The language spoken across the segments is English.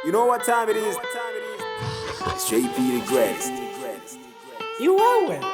You know what time it is? It's JP the greatest. IWEH.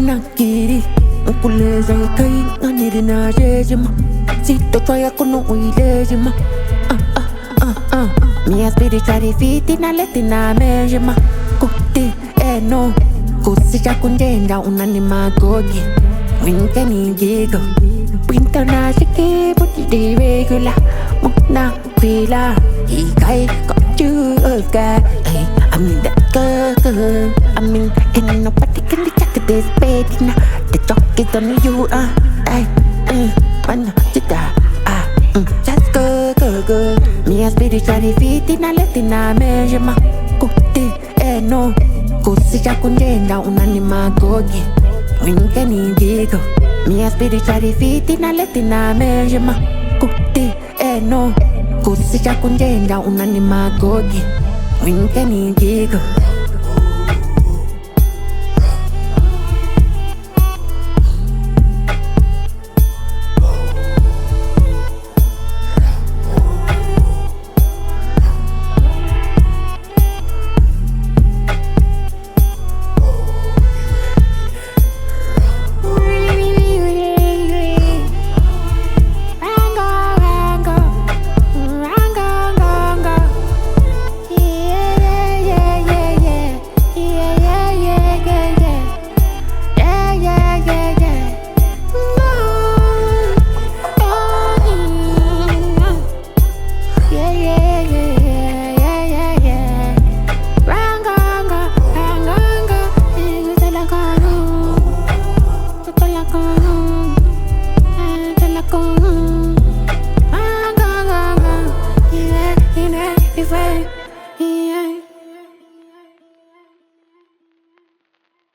Nakiri ukuleza kai nganiri na jejima sito toya kono uilejima mia spirituali fiti na leti na mejima kuti eno kusija kunjenda unani magogi winke ni gigo Printo na shiki buti di regular mukna kwila ikai got you okay I mean that girl I mean ain't nobody can check this baby now the talk is on you man chita just go me a spiritually fit na leti na mejima kuti eno kusija kunjenda unani magogi winke ni gigo me a spiritually fit na leti na mejima kuti eno kusija kunjenda unani magogi winke ni gigo